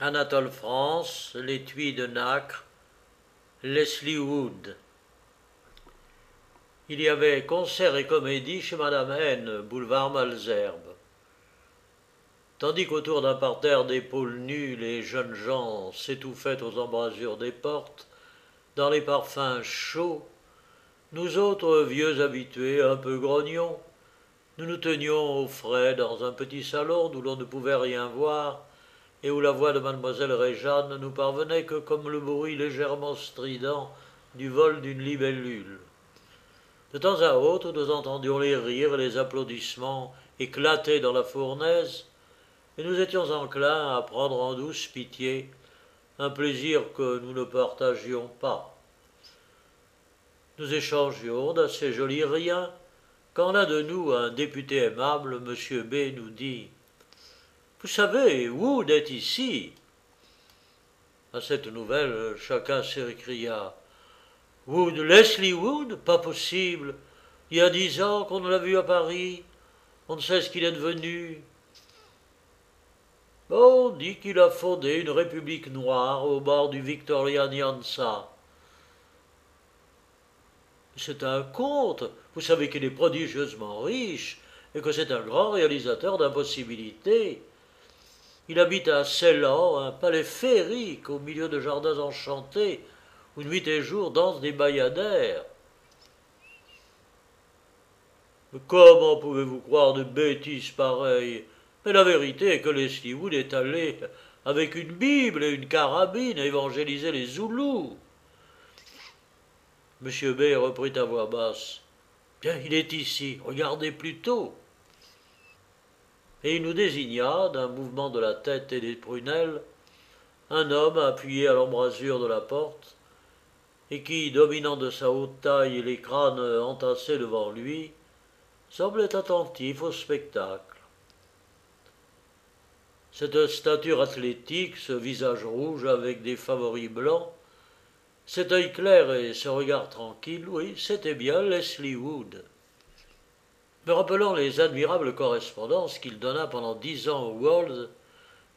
Anatole France, l'étui de nacre, Leslie Wood. Il y avait concert et comédie chez Madame N, boulevard Malesherbes. Tandis qu'autour d'un parterre d'épaules nues, les jeunes gens s'étouffaient aux embrasures des portes, dans les parfums chauds, nous autres vieux habitués, un peu grognons, nous nous tenions au frais dans un petit salon d'où l'on ne pouvait rien voir et où la voix de mademoiselle Réjeanne ne nous parvenait que comme le bruit légèrement strident du vol d'une libellule. De temps à autre, nous entendions les rires et les applaudissements éclater dans la fournaise, et nous étions enclins à prendre en douce pitié un plaisir que nous ne partagions pas. Nous échangions d'assez jolis riens, quand l'un de nous, un député aimable, M. B, nous dit « Vous savez, Wood est ici !» À cette nouvelle, chacun s'écria « Wood, Leslie Wood? Pas possible! Il y a 10 ans qu'on ne l'a vu à Paris. On ne sait ce qu'il est devenu. » On dit qu'il a fondé une république noire au bord du Victoria Nyanza. C'est un conte. Vous savez qu'il est prodigieusement riche et que c'est un grand réalisateur d'impossibilités. Il habite à Ceylan, un palais féerique au milieu de jardins enchantés où nuit et jour dansent des bayadères. Mais comment pouvez-vous croire de bêtises pareilles? Mais la vérité est que Leslie Wood est allé, avec une Bible et une carabine, évangéliser les Zoulous. M. B reprit à voix basse. Bien, il est ici, regardez plutôt. Et il nous désigna, d'un mouvement de la tête et des prunelles, un homme appuyé à l'embrasure de la porte, et qui, dominant de sa haute taille les crânes entassés devant lui, semblait attentif au spectacle. Cette stature athlétique, ce visage rouge avec des favoris blancs, cet œil clair et ce regard tranquille, oui, c'était bien Leslie Wood. Me rappelant les admirables correspondances qu'il donna pendant 10 ans au World,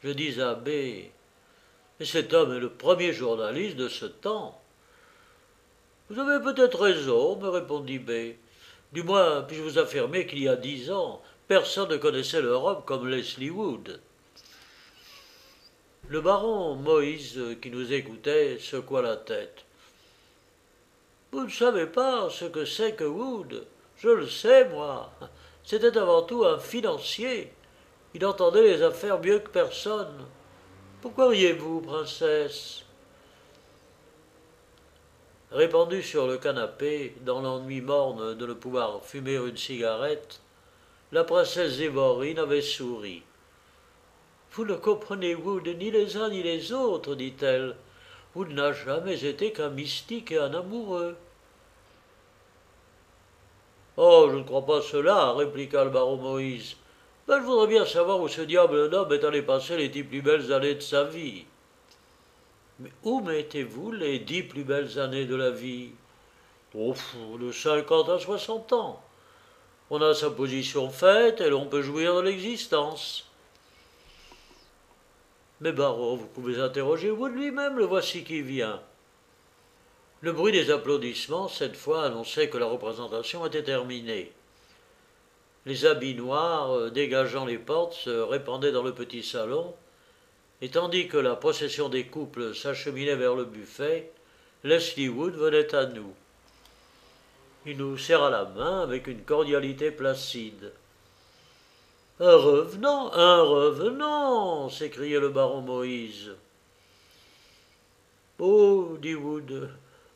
je dis à B. Mais cet homme est le premier journaliste de ce temps. Vous avez peut-être raison, me répondit B. Du moins, puis-je vous affirmer qu'il y a 10 ans, personne ne connaissait l'Europe comme Leslie Wood. Le baron Moïse, qui nous écoutait, secoua la tête. Vous ne savez pas ce que c'est que Wood. Je le sais, moi. C'était avant tout un financier. Il entendait les affaires mieux que personne. Pourquoi riez-vous, princesse? Répandue sur le canapé, dans l'ennui morne de ne pouvoir fumer une cigarette, la princesse Zévorine avait souri. Vous ne comprenez Wood ni les uns ni les autres, dit-elle. Wood n'a jamais été qu'un mystique et un amoureux. Oh, je ne crois pas cela, répliqua le baron Moïse. Ben, je voudrais bien savoir où ce diable d'homme est allé passer les 10 plus belles années de sa vie. Mais où mettez-vous les 10 plus belles années de la vie? Oh, de 50 à 60 ans. On a sa position faite et l'on peut jouir de l'existence. Mais baron, vous pouvez interroger Wood lui-même, le voici qui vient. Le bruit des applaudissements, cette fois, annonçait que la représentation était terminée. Les habits noirs, dégageant les portes, se répandaient dans le petit salon, et tandis que la procession des couples s'acheminait vers le buffet, Leslie Wood venait à nous. Il nous serra la main avec une cordialité placide. « Un revenant, un revenant !» s'écriait le baron Moïse. « Oh, dit Wood,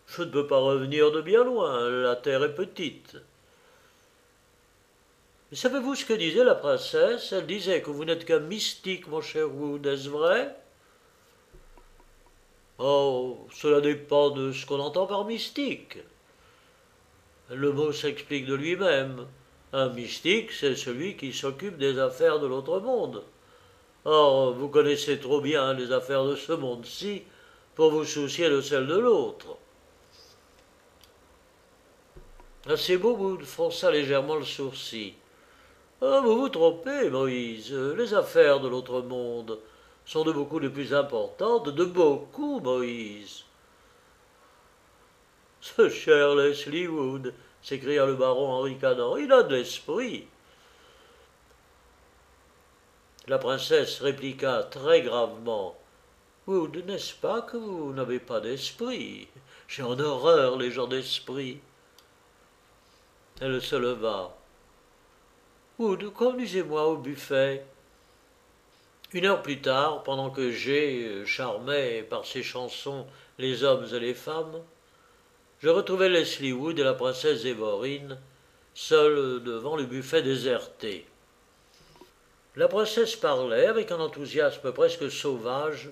je ne peux pas revenir de bien loin, la terre est petite. » Mais savez-vous ce que disait la princesse? Elle disait que vous n'êtes qu'un mystique, mon cher Wood, est-ce vrai? Oh, cela dépend de ce qu'on entend par mystique. Le mot s'explique de lui-même. Un mystique, c'est celui qui s'occupe des affaires de l'autre monde. Or, vous connaissez trop bien les affaires de ce monde-ci pour vous soucier de celles de l'autre. À ces mots, Wood fronça légèrement le sourcil. Ah, vous vous trompez, Moïse. Les affaires de l'autre monde sont de beaucoup les plus importantes, de beaucoup, Moïse. Ce cher Leslie Wood, s'écria le baron en ricanant, il a de l'esprit. La princesse répliqua très gravement, Wood, n'est-ce pas que vous n'avez pas d'esprit? J'ai en horreur les gens d'esprit. Elle se leva. Wood, conduisez-moi au buffet. 1 heure plus tard, pendant que G charmait par ses chansons les hommes et les femmes, je retrouvai Leslie Wood et la princesse Zévorine, seuls devant le buffet déserté. La princesse parlait, avec un enthousiasme presque sauvage,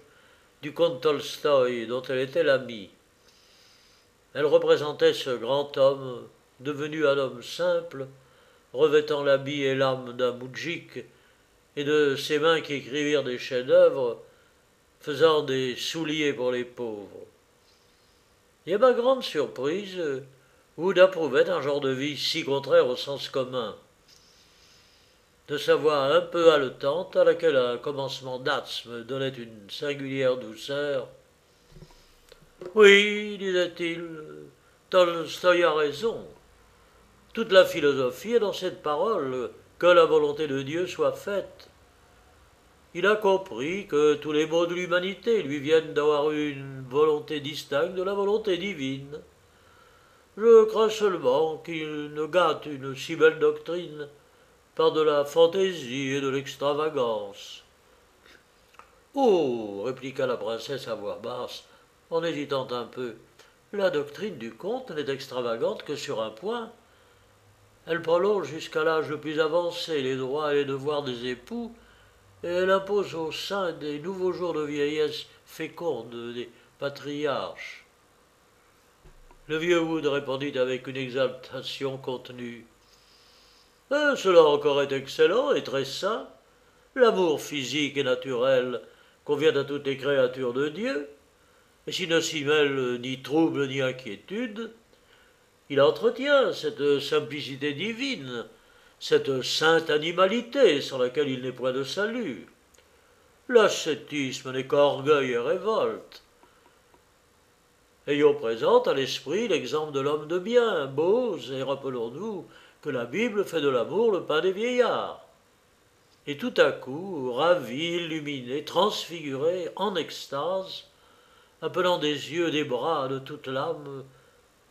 du comte Tolstoï dont elle était l'amie. Elle représentait ce grand homme, devenu un homme simple, revêtant l'habit et l'âme d'un moudjik, et de ses mains qui écrivirent des chefs-d'œuvre, faisant des souliers pour les pauvres. Et à ma grande surprise, Wood approuvait un genre de vie si contraire au sens commun. De sa voix un peu haletante, à laquelle un commencement d'asthme donnait une singulière douceur. Oui, disait-il, Tolstoï a raison. Toute la philosophie est dans cette parole, que la volonté de Dieu soit faite. Il a compris que tous les maux de l'humanité lui viennent d'avoir une volonté distincte de la volonté divine. Je crains seulement qu'il ne gâte une si belle doctrine par de la fantaisie et de l'extravagance. Oh, répliqua la princesse à voix basse, en hésitant un peu, la doctrine du comte n'est extravagante que sur un point. Elle prolonge jusqu'à l'âge le plus avancé les droits et les devoirs des époux, et elle impose au sein des nouveaux jours de vieillesse féconde des patriarches. Le vieux Wood répondit avec une exaltation contenue. Cela encore est excellent et très sain. L'amour physique et naturel convient à toutes les créatures de Dieu, et s'il ne s'y mêle ni trouble ni inquiétude, il entretient cette simplicité divine, cette sainte animalité sans laquelle il n'est point de salut. L'ascétisme n'est qu'orgueil et révolte. Ayons présent à l'esprit l'exemple de l'homme de bien, Bose, et rappelons-nous que la Bible fait de l'amour le pain des vieillards. Et tout à coup, ravi, illuminé, transfiguré, en extase, appelant des yeux, des bras, de toute l'âme,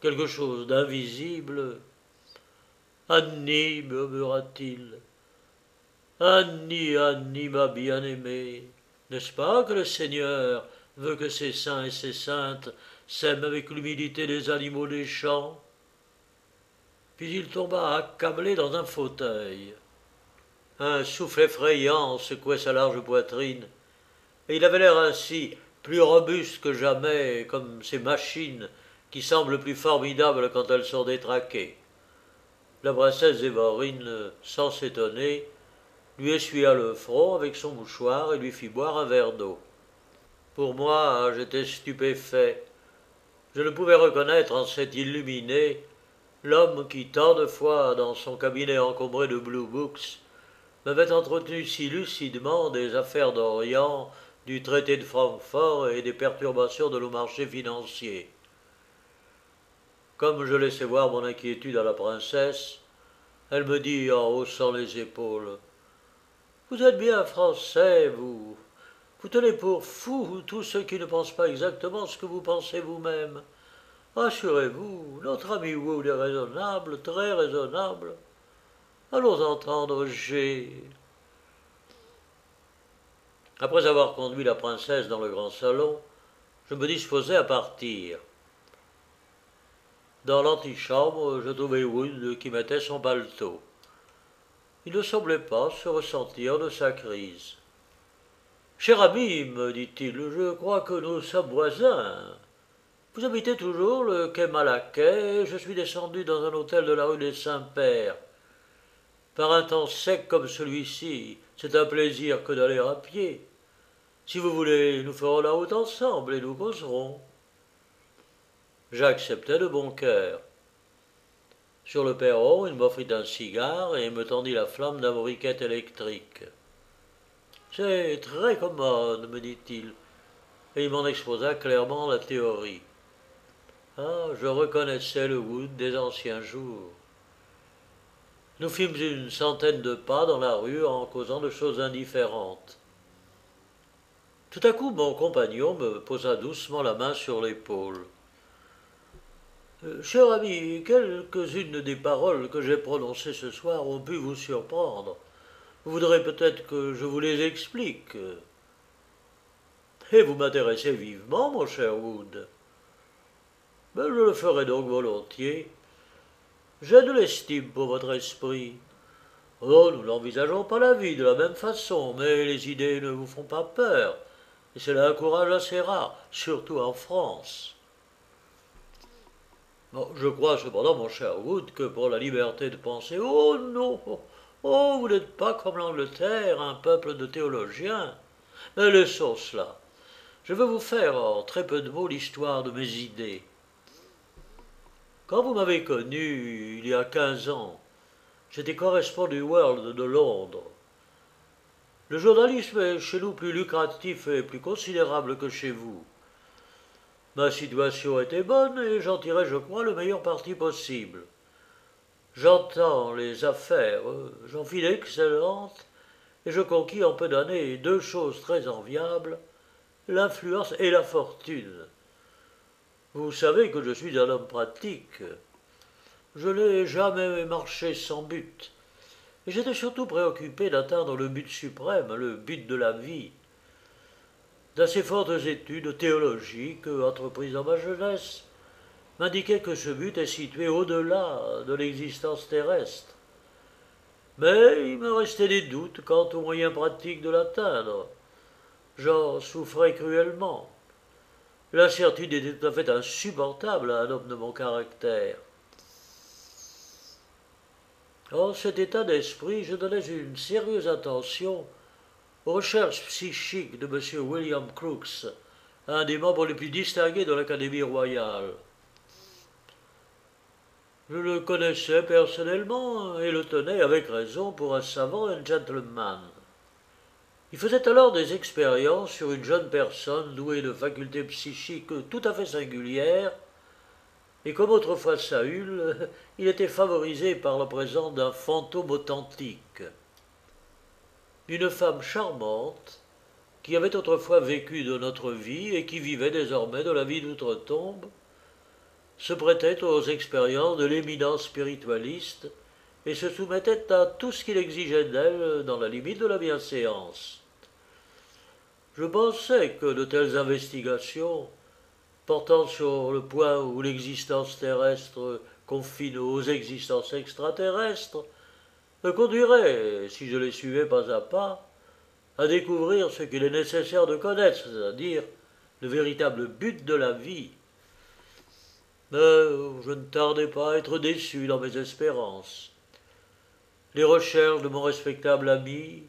quelque chose d'invisible. Annie, murmura-t-il. Annie, Annie, ma bien-aimée, n'est-ce pas que le Seigneur veut que ses saints et ses saintes s'aiment avec l'humilité des animaux des champs? Puis il tomba accablé dans un fauteuil. Un souffle effrayant secouait sa large poitrine, et il avait l'air ainsi plus robuste que jamais, comme ces machines qui semblent plus formidables quand elles sont détraquées. La princesse Zévorine, sans s'étonner, lui essuya le front avec son mouchoir et lui fit boire un verre d'eau. Pour moi, j'étais stupéfait. Je ne pouvais reconnaître en cet illuminé l'homme qui, tant de fois, dans son cabinet encombré de blue books, m'avait entretenu si lucidement des affaires d'Orient, du traité de Francfort et des perturbations de nos marchés financiers. Comme je laissais voir mon inquiétude à la princesse, elle me dit en haussant les épaules, « Vous êtes bien français, vous. Vous tenez pour fous tous ceux qui ne pensent pas exactement ce que vous pensez vous-même. Rassurez-vous, notre ami Wood est raisonnable, très raisonnable. Allons entendre G. » Après avoir conduit la princesse dans le grand salon, je me disposais à partir. Dans l'antichambre, je trouvai Wood qui mettait son paletot. Il ne semblait pas se ressentir de sa crise. « Cher ami, me dit-il, je crois que nous sommes voisins. Vous habitez toujours le quai Malaquais, et je suis descendu dans un hôtel de la rue des Saints-Pères. Par un temps sec comme celui-ci, c'est un plaisir que d'aller à pied. Si vous voulez, nous ferons la route ensemble et nous causerons. » J'acceptai de bon cœur. Sur le perron, il m'offrit un cigare et me tendit la flamme d'un briquet électrique. « C'est très commode, me dit-il, et il m'en exposa clairement la théorie. Ah, je reconnaissais le Wood des anciens jours. Nous fîmes une centaine de pas dans la rue en causant de choses indifférentes. Tout à coup, mon compagnon me posa doucement la main sur l'épaule. Cher ami, quelques-unes des paroles que j'ai prononcées ce soir ont pu vous surprendre. Vous voudrez peut-être que je vous les explique. Et vous m'intéressez vivement, mon cher Wood. Mais je le ferai donc volontiers. J'ai de l'estime pour votre esprit. Oh, nous n'envisageons pas la vie de la même façon, mais les idées ne vous font pas peur, et c'est là un courage assez rare, surtout en France. Bon, je crois cependant, mon cher Wood, que pour la liberté de penser, oh non, oh, vous n'êtes pas comme l'Angleterre, un peuple de théologiens. Mais laissons cela. Je veux vous faire en très peu de mots l'histoire de mes idées. Quand vous m'avez connu, il y a 15 ans, j'étais correspondant du World de Londres. Le journalisme est chez nous plus lucratif et plus considérable que chez vous. Ma situation était bonne et j'en tirais, je crois, le meilleur parti possible. J'entends les affaires, j'en fis d'excellentes, et je conquis en peu d'années deux choses très enviables, l'influence et la fortune. Vous savez que je suis un homme pratique. Je n'ai jamais marché sans but. Et j'étais surtout préoccupé d'atteindre le but suprême, le but de la vie. D'assez fortes études théologiques, entreprises dans ma jeunesse, m'indiquaient que ce but est situé au-delà de l'existence terrestre. Mais il me restait des doutes quant aux moyens pratiques de l'atteindre. J'en souffrais cruellement. L'incertitude était tout à fait insupportable à un homme de mon caractère. En cet état d'esprit, je donnais une sérieuse attention aux recherches psychiques de M. William Crookes, un des membres les plus distingués de l'Académie royale. Je le connaissais personnellement et le tenais avec raison pour un savant et un gentleman. Il faisait alors des expériences sur une jeune personne douée de facultés psychiques tout à fait singulières, et comme autrefois Saül, il était favorisé par la présence d'un fantôme authentique. Une femme charmante, qui avait autrefois vécu de notre vie et qui vivait désormais de la vie d'outre-tombe, se prêtait aux expériences de l'éminent spiritualiste et se soumettait à tout ce qu'il exigeait d'elle dans la limite de la bienséance. Je pensais que de telles investigations, portant sur le point où l'existence terrestre confine aux existences extraterrestres, me conduiraient, si je les suivais pas à pas, à découvrir ce qu'il est nécessaire de connaître, c'est-à-dire le véritable but de la vie. Mais je ne tardais pas à être déçu dans mes espérances. Les recherches de mon respectable ami,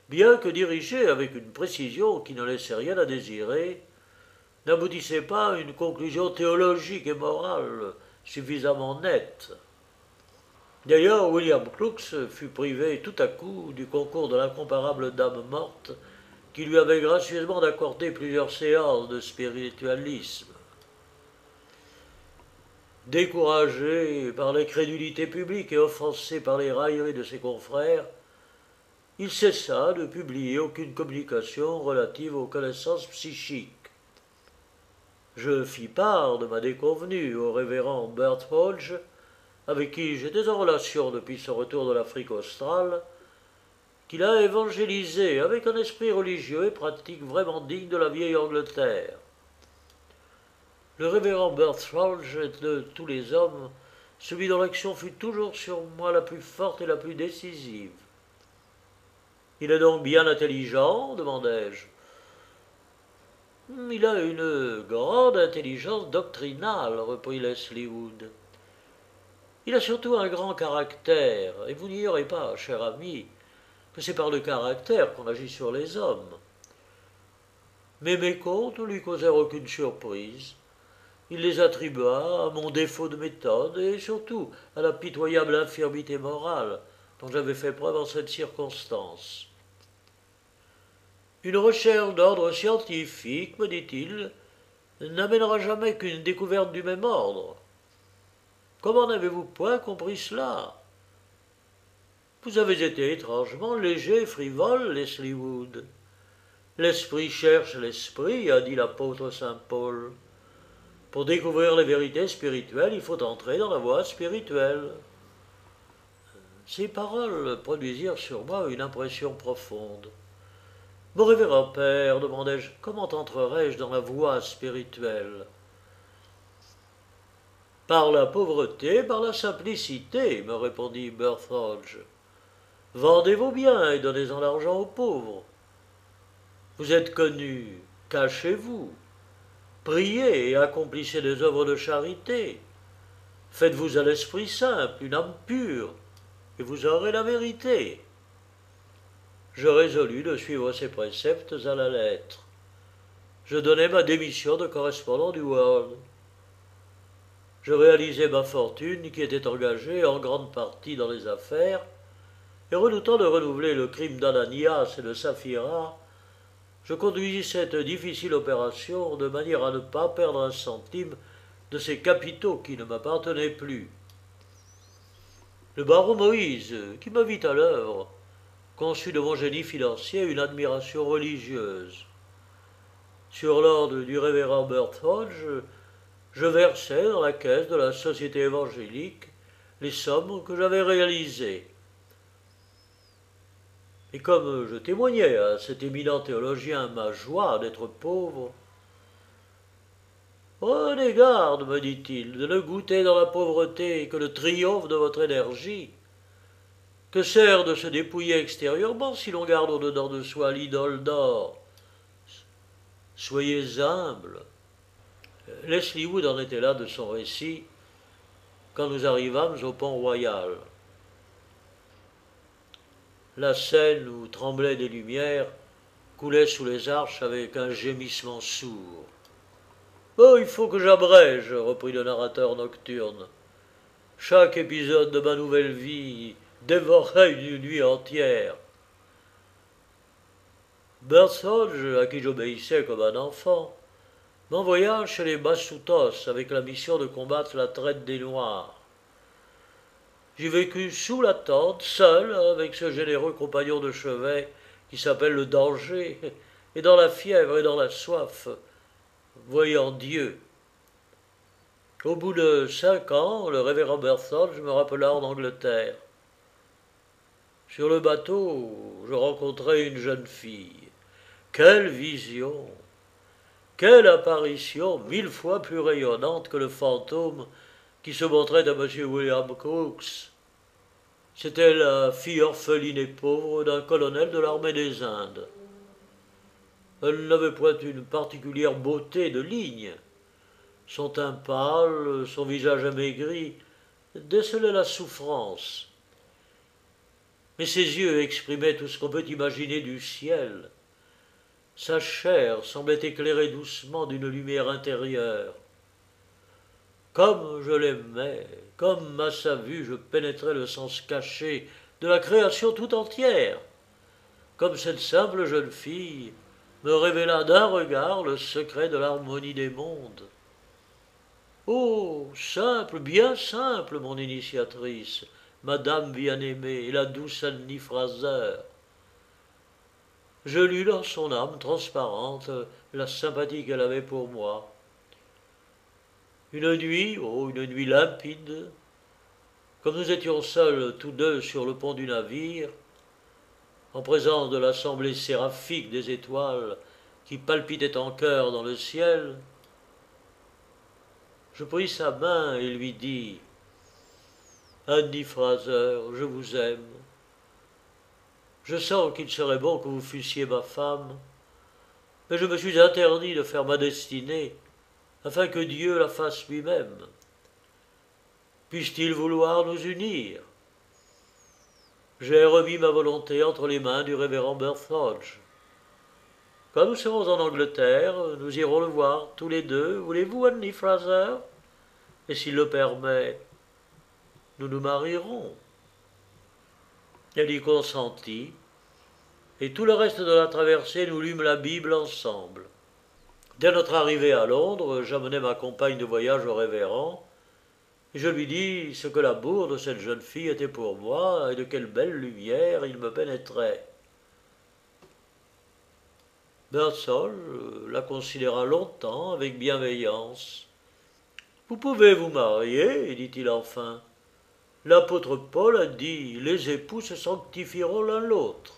bien que dirigées avec une précision qui ne laissait rien à désirer, n'aboutissaient pas à une conclusion théologique et morale suffisamment nette. D'ailleurs, William Crookes fut privé tout à coup du concours de l'incomparable dame morte qui lui avait gracieusement accordé plusieurs séances de spiritualisme. Découragé par l'incrédulité publique et offensé par les railleries de ses confrères, il cessa de publier aucune communication relative aux connaissances psychiques. Je fis part de ma déconvenue au révérend Bert Hodge, avec qui j'étais en relation depuis son retour de l'Afrique australe, qu'il a évangélisé avec un esprit religieux et pratique vraiment digne de la vieille Angleterre. Le révérend Bertholge est de tous les hommes celui dont l'action fut toujours sur moi la plus forte et la plus décisive. Il est donc bien intelligent, demandai-je. Il a une grande intelligence doctrinale, reprit Leslie Wood. Il a surtout un grand caractère, et vous n'ignorez pas, cher ami, que c'est par le caractère qu'on agit sur les hommes. Mais mes contes ne lui causèrent aucune surprise. Il les attribua à mon défaut de méthode et surtout à la pitoyable infirmité morale dont j'avais fait preuve en cette circonstance. Une recherche d'ordre scientifique, me dit-il, n'amènera jamais qu'une découverte du même ordre. Comment n'avez-vous point compris cela? Vous avez été étrangement léger, frivole, Leslie Wood. L'esprit cherche l'esprit, a dit l'apôtre saint Paul. Pour découvrir les vérités spirituelles, il faut entrer dans la voie spirituelle. Ces paroles produisirent sur moi une impression profonde. Mon révérend père, demandai-je, comment entrerai-je dans la voie spirituelle? Par la pauvreté, par la simplicité, me répondit Bertholge. Vendez vos biens et donnez-en l'argent aux pauvres. Vous êtes connu, cachez-vous. Priez et accomplissez des œuvres de charité. Faites-vous à l'esprit simple, une âme pure, et vous aurez la vérité. Je résolus de suivre ces préceptes à la lettre. Je donnai ma démission de correspondant du World. Je réalisai ma fortune qui était engagée en grande partie dans les affaires, et redoutant de renouveler le crime d'Ananias et de Saphira, je conduisis cette difficile opération de manière à ne pas perdre un centime de ces capitaux qui ne m'appartenaient plus. Le baron Moïse, qui me vit à l'œuvre, conçut de mon génie financier une admiration religieuse. Sur l'ordre du révérend Bertholge, je versai dans la caisse de la Société évangélique les sommes que j'avais réalisées. Et comme je témoignais à cet éminent théologien ma joie d'être pauvre, « Prenez garde, me dit-il, de ne goûter dans la pauvreté que le triomphe de votre énergie. Que sert de se dépouiller extérieurement si l'on garde au-dedans de soi l'idole d'or? Soyez humble. » Leslie Wood en était là de son récit quand nous arrivâmes au pont royal. La Seine, où tremblaient des lumières, coulait sous les arches avec un gémissement sourd. « Oh, il faut que j'abrège, reprit le narrateur nocturne. Chaque épisode de ma nouvelle vie dévorait une nuit entière. Bertholge, à qui j'obéissais comme un enfant, m'envoya chez les Bassoutos avec la mission de combattre la traite des Noirs. J'y vécus sous la tente, seul, avec ce généreux compagnon de chevet qui s'appelle le danger, et dans la fièvre et dans la soif, voyant Dieu. Au bout de 5 ans, le révérend Bertholge me rappela en Angleterre. Sur le bateau, je rencontrai une jeune fille. Quelle vision! Quelle apparition 1000 fois plus rayonnante que le fantôme qui se montrait à M. William Crookes. C'était la fille orpheline et pauvre d'un colonel de l'armée des Indes. Elle n'avait point une particulière beauté de ligne. Son teint pâle, son visage amaigri, décelaient la souffrance. Mais ses yeux exprimaient tout ce qu'on peut imaginer du ciel. Sa chair semblait éclairée doucement d'une lumière intérieure. Comme je l'aimais, comme à sa vue je pénétrais le sens caché de la création tout entière, comme cette simple jeune fille me révéla d'un regard le secret de l'harmonie des mondes. Oh, simple, bien simple, mon initiatrice, Madame bien-aimée et la douce Annie Fraser. Je lus dans son âme transparente la sympathie qu'elle avait pour moi. Une nuit, oh, une nuit limpide, comme nous étions seuls tous deux sur le pont du navire, en présence de l'assemblée séraphique des étoiles qui palpitaient en chœur dans le ciel, je pris sa main et lui dis « Annie Fraser, je vous aime. Je sens qu'il serait bon que vous fussiez ma femme, mais je me suis interdit de faire ma destinée afin que Dieu la fasse lui-même. Puisse-t-il vouloir nous unir? J'ai remis ma volonté entre les mains du révérend Bertholge. Quand nous serons en Angleterre, nous irons le voir tous les deux, voulez-vous, Annie Fraser? Et s'il le permet, nous nous marierons. » Elle y consentit, et tout le reste de la traversée, nous lûmes la Bible ensemble. Dès notre arrivée à Londres, j'amenai ma compagne de voyage au révérend, et je lui dis ce que l'amour de cette jeune fille était pour moi, et de quelle belle lumière il me pénétrait. Birdsall la considéra longtemps avec bienveillance. « Vous pouvez vous marier, dit-il enfin. L'apôtre Paul a dit « Les époux se sanctifieront l'un l'autre ».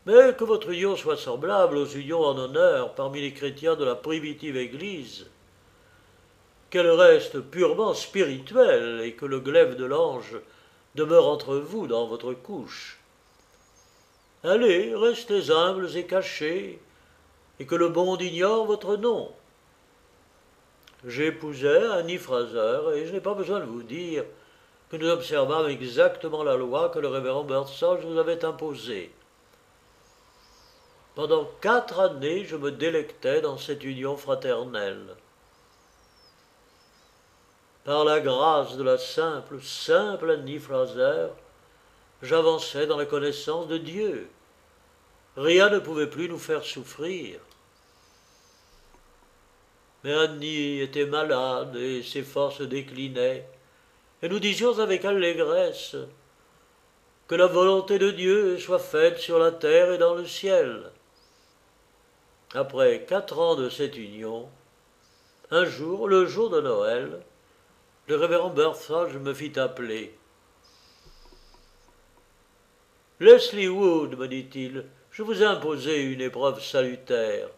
Mais que votre union soit semblable aux unions en honneur parmi les chrétiens de la primitive Église, qu'elle reste purement spirituelle et que le glaive de l'ange demeure entre vous dans votre couche. Allez, restez humbles et cachés, et que le monde ignore votre nom. J'épousai Annie Fraser, et je n'ai pas besoin de vous dire que nous observâmes exactement la loi que le révérend Birdsall nous avait imposée. Pendant 4 années, je me délectais dans cette union fraternelle. Par la grâce de la simple Annie Fraser, j'avançais dans la connaissance de Dieu. Rien ne pouvait plus nous faire souffrir. Mais Annie était malade et ses forces déclinaient, et nous disions avec allégresse que la volonté de Dieu soit faite sur la terre et dans le ciel. Après 4 ans de cette union, un jour, le jour de Noël, le révérend Birdsall me fit appeler. « Leslie Wood, me dit-il, je vous ai imposé une épreuve salutaire.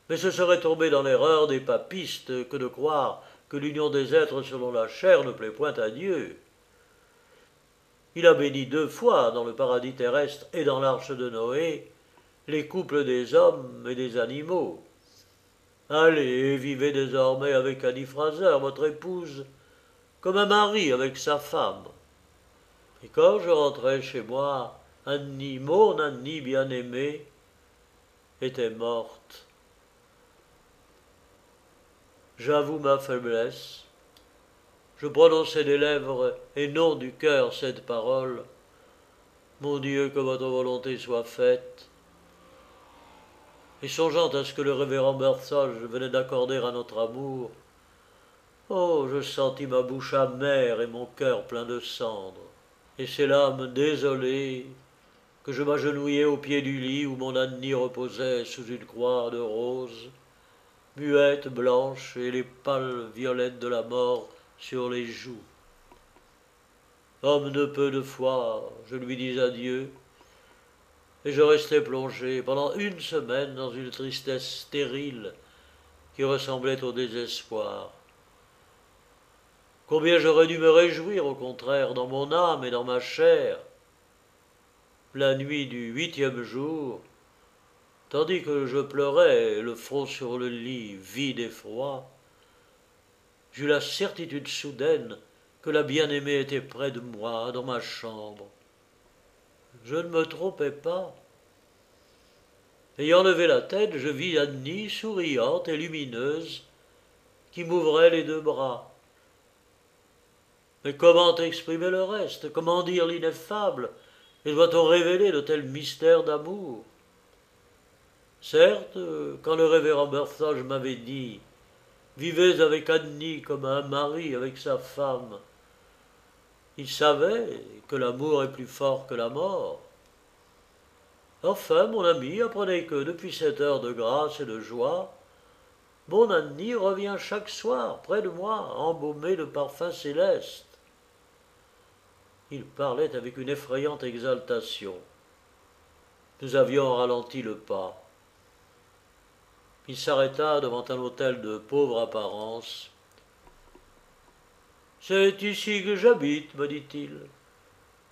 Mais ce serait tomber dans l'erreur des papistes que de croire que l'union des êtres selon la chair ne plaît point à Dieu. Il a béni 2 fois dans le paradis terrestre et dans l'arche de Noé les couples des hommes et des animaux. Allez, vivez désormais avec Annie Fraser, votre épouse, comme un mari avec sa femme. » Et quand je rentrai chez moi, Annie, mon Annie bien-aimée, était morte. J'avoue ma faiblesse. Je prononçai des lèvres et non du cœur cette parole. Mon Dieu, que votre volonté soit faite. Et songeant à ce que le révérend Birdsall venait d'accorder à notre amour, oh, je sentis ma bouche amère et mon cœur plein de cendres. Et c'est l'âme désolée que je m'agenouillai au pied du lit où mon Annie reposait sous une croix de roses, muette, blanche, et les pâles violettes de la mort sur les joues. Homme de peu de foi, je lui dis adieu, et je restai plongé pendant 1 semaine dans une tristesse stérile qui ressemblait au désespoir. Combien j'aurais dû me réjouir, au contraire, dans mon âme et dans ma chair. La nuit du 8e jour, tandis que je pleurais, le front sur le lit, vide et froid, j'eus la certitude soudaine que la bien-aimée était près de moi, dans ma chambre. Je ne me trompais pas. Ayant levé la tête, je vis Annie, souriante et lumineuse, qui m'ouvrait les 2 bras. Mais comment exprimer le reste? Comment dire l'ineffable? Et doit-on révéler de tels mystères d'amour? Certes, quand le révérend Birdsall m'avait dit « Vivez avec Annie comme un mari avec sa femme », il savait que l'amour est plus fort que la mort. Enfin, mon ami, apprenez que depuis cette heure de grâce et de joie, mon Annie revient chaque soir près de moi, embaumée de parfums célestes. Il parlait avec une effrayante exaltation. Nous avions ralenti le pas. Il s'arrêta devant un hôtel de pauvre apparence. « C'est ici que j'habite, me dit-il.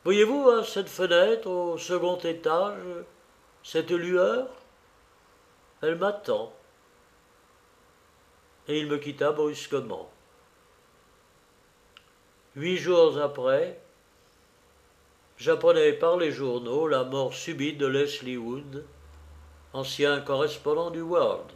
Voyez-vous à cette fenêtre au 2e étage, cette lueur? Elle m'attend. » Et il me quitta brusquement. 8 jours après, j'apprenais par les journaux la mort subite de Leslie Wood, ancien correspondant du World.